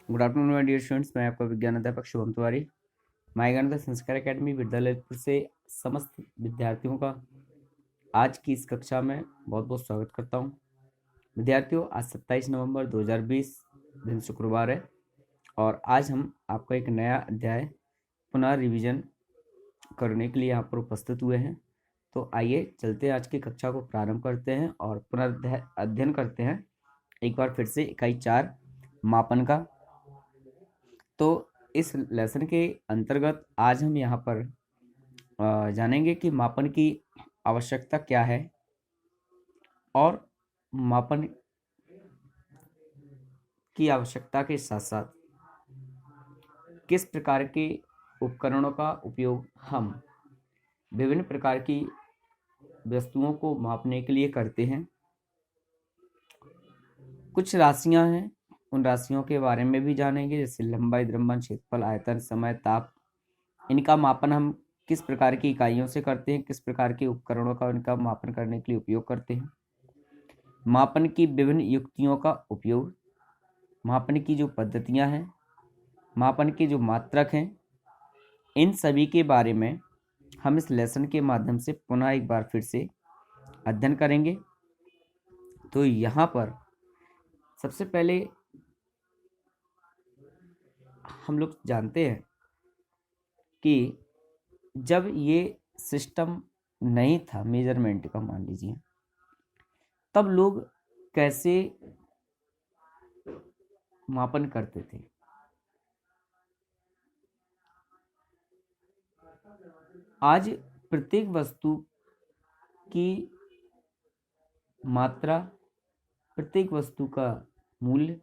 Good afternoon my dear students. मैं आपका विज्ञान अध्यापक शुभम तिवारी माय गणित संस्कार एकेडमी विद्यालयपुर से समस्त विद्यार्थियों का आज की इस कक्षा में बहुत बहुत स्वागत करता हूं। विद्यार्थियों, आज 27 नवंबर 2020 दिन शुक्रवार है और आज हम आपका एक नया अध्याय पुनः रिवीजन करने के लिए यहाँ पर उपस्थित हुए हैं। तो आइए चलते हैं, आज की कक्षा को प्रारंभ करते हैं और पुनः अध्ययन करते हैं एक बार फिर से इकाई 4 मापन का। तो इस लेसन के अंतर्गत आज हम यहाँ पर जानेंगे कि मापन की आवश्यकता क्या है और मापन की आवश्यकता के साथ साथ किस प्रकार के उपकरणों का उपयोग हम विभिन्न प्रकार की वस्तुओं को मापने के लिए करते हैं। कुछ राशियां हैं, उन राशियों के बारे में भी जानेंगे, जैसे लंबाई, द्रव्यमान, क्षेत्रफल, आयतन, समय, ताप। इनका मापन हम किस प्रकार की इकाइयों से करते हैं, किस प्रकार के उपकरणों का इनका मापन करने के लिए उपयोग करते हैं। मापन की विभिन्न युक्तियों का उपयोग, मापन की जो पद्धतियां हैं, मापन के जो मात्रक हैं, इन सभी के बारे में हम इस लेसन के माध्यम से पुनः एक बार फिर से अध्ययन करेंगे। तो यहाँ पर सबसे पहले हम लोग जानते हैं कि जब ये सिस्टम नहीं था मेजरमेंट का, मान लीजिए, तब लोग कैसे मापन करते थे। आज प्रत्येक वस्तु की मात्रा, प्रत्येक वस्तु का मूल्य,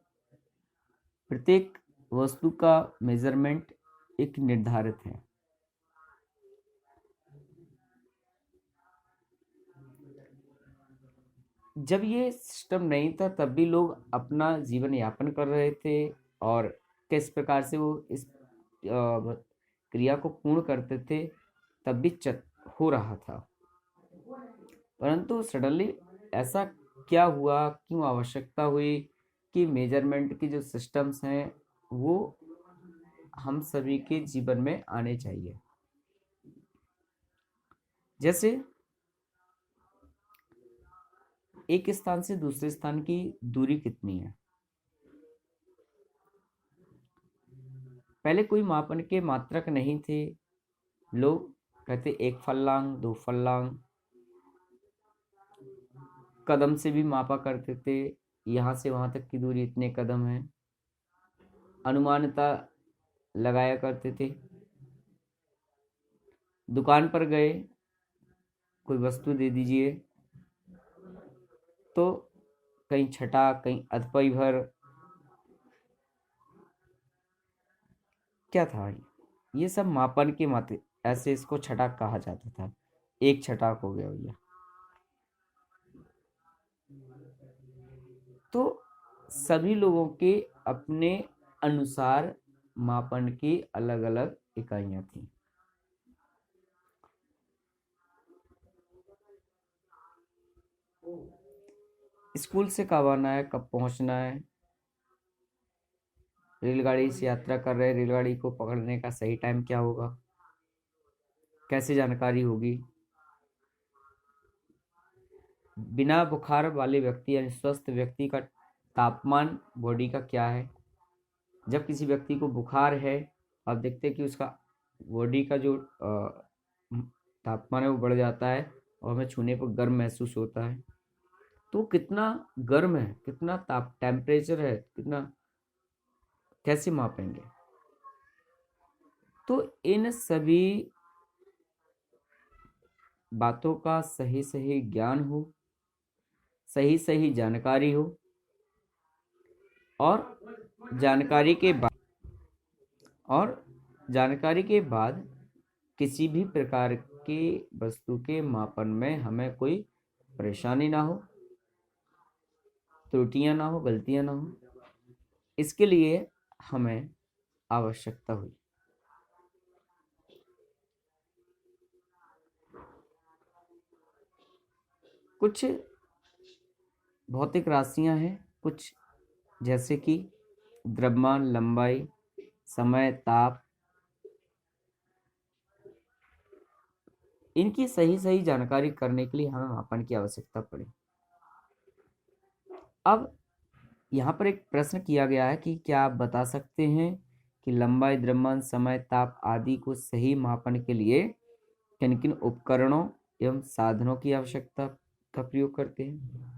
प्रत्येक वस्तु का मेजरमेंट एक निर्धारित है। जब ये सिस्टम नहीं था तब भी लोग अपना जीवन यापन कर रहे थे और किस प्रकार से वो इस क्रिया को पूर्ण करते थे तब भी हो रहा था। परंतु सडनली ऐसा क्या हुआ, क्यों आवश्यकता हुई कि मेजरमेंट की जो सिस्टम्स हैं वो हम सभी के जीवन में आने चाहिए। जैसे एक स्थान से दूसरे स्थान की दूरी कितनी है। पहले कोई मापन के मात्रक नहीं थे, लोग कहते 1 फल्लांग, 2 फल्लांग, कदम से भी मापा करते थे, यहाँ से वहां तक की दूरी इतने कदम है, अनुमानता लगाया करते थे। दुकान पर गए, कोई वस्तु दे दीजिए, तो कहीं छठा, कहीं अधपई भर, क्या था ये सब मापन के मात्रे, ऐसे इसको छटाक कहा जाता था। एक छटाक हो गया भैया। तो सभी लोगों के अपने अनुसार मापन की अलग अलग इकाइयां थी। स्कूल से कब आना है, कब पहुंचना है, रेलगाड़ी से यात्रा कर रहे हैं, रेलगाड़ी को पकड़ने का सही टाइम क्या होगा, कैसे जानकारी होगी। बिना बुखार वाले व्यक्ति यानी स्वस्थ व्यक्ति का तापमान बॉडी का क्या है। जब किसी व्यक्ति को बुखार है, आप देखते हैं कि उसका बॉडी का जो तापमान है वो बढ़ जाता है और हमें छूने पर गर्म महसूस होता है। तो कितना गर्म है, कितना ताप टेम्परेचर है, कितना, कैसे मापेंगे। तो इन सभी बातों का सही सही ज्ञान हो, सही सही जानकारी हो और जानकारी के बाद किसी भी प्रकार की वस्तु के मापन में हमें कोई परेशानी ना हो, त्रुटियां ना हो, गलतियां ना हो, इसके लिए हमें आवश्यकता हुई। कुछ भौतिक राशियां हैं, कुछ जैसे कि द्रव्यमान, लंबाई, समय, ताप, इनकी सही सही जानकारी करने के लिए हमें मापन की आवश्यकता पड़ी। अब यहाँ पर एक प्रश्न किया गया है कि क्या आप बता सकते हैं कि लंबाई, द्रव्यमान, समय, ताप आदि को सही मापन के लिए किन किन उपकरणों एवं साधनों की आवश्यकता का प्रयोग करते हैं।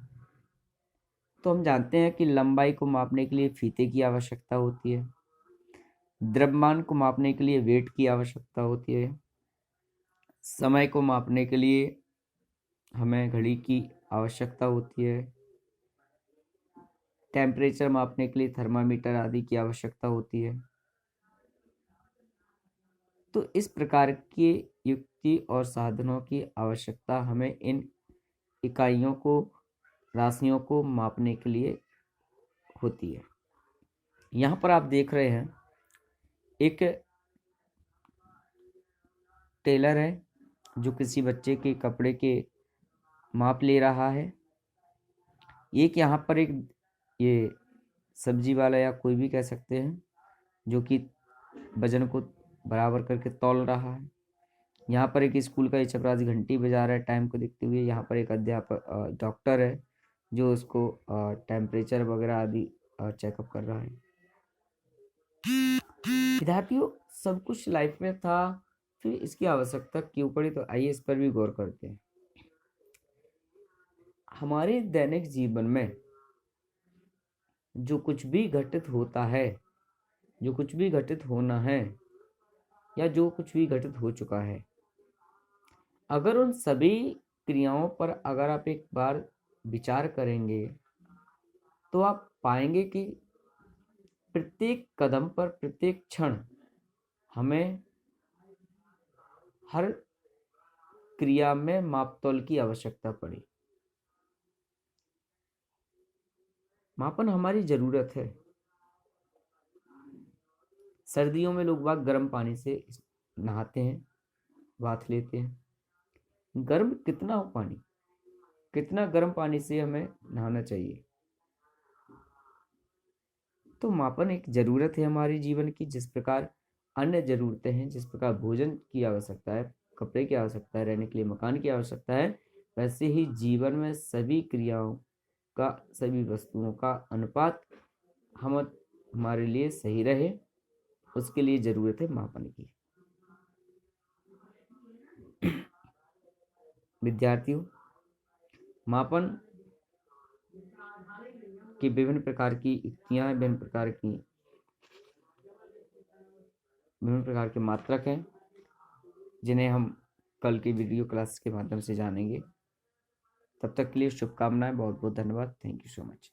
तो हम जानते हैं कि लंबाई को मापने के लिए फीते की आवश्यकता होती है, द्रव्यमान को मापने के लिए वेट की आवश्यकता होती है, समय को मापने के लिए हमें घड़ी की आवश्यकता होती है, टेम्परेचर मापने के लिए थर्मामीटर आदि की आवश्यकता होती है। तो इस प्रकार के युक्ति और साधनों की आवश्यकता हमें इन इकाइयों को, राशियों को मापने के लिए होती है। यहाँ पर आप देख रहे हैं एक टेलर है जो किसी बच्चे के कपड़े के माप ले रहा है। एक यहाँ पर एक ये सब्जी वाला या कोई भी कह सकते हैं जो कि वजन को बराबर करके तौल रहा है। यहाँ पर एक स्कूल का छपरासी घंटी बजा रहा है टाइम को देखते हुए। यहाँ पर एक अध्यापक डॉक्टर है जो उसको टेम्परेचर वगैरह आदि चेकअप कर रहा है। विद्यार्थियों, सब कुछ लाइफ में था, फिर इसकी आवश्यकता क्यों पड़ी? तो आइए इस पर भी गौर करते हैं। हमारे दैनिक जीवन में जो कुछ भी घटित होता है, जो कुछ भी घटित होना है या जो कुछ भी घटित हो चुका है, अगर उन सभी क्रियाओं पर अगर आप एक बार विचार करेंगे तो आप पाएंगे कि प्रत्येक कदम पर, प्रत्येक क्षण हमें हर क्रिया में मापतौल की आवश्यकता पड़ी। मापन हमारी जरूरत है। सर्दियों में लोग बाग गर्म पानी से नहाते हैं, बाथ लेते हैं। गर्म कितना हो पानी, कितना गर्म पानी से हमें नहाना चाहिए? तो मापन एक जरूरत है हमारे जीवन की। जिस प्रकार अन्य जरूरतें हैं, जिस प्रकार भोजन की आवश्यकता है, कपड़े की आवश्यकता है, रहने के लिए मकान की आवश्यकता है, वैसे ही जीवन में सभी क्रियाओं का, सभी वस्तुओं का अनुपात हमारे लिए सही रहे, उसके लिए जरूरत है मापन की। विद्यार्थियों, मापन की विभिन्न प्रकार की युक्तियां, विभिन्न प्रकार के मात्रक हैं जिन्हें हम कल की वीडियो क्लास के माध्यम से जानेंगे। तब तक के लिए शुभकामनाएं। बहुत बहुत धन्यवाद। Thank you so much.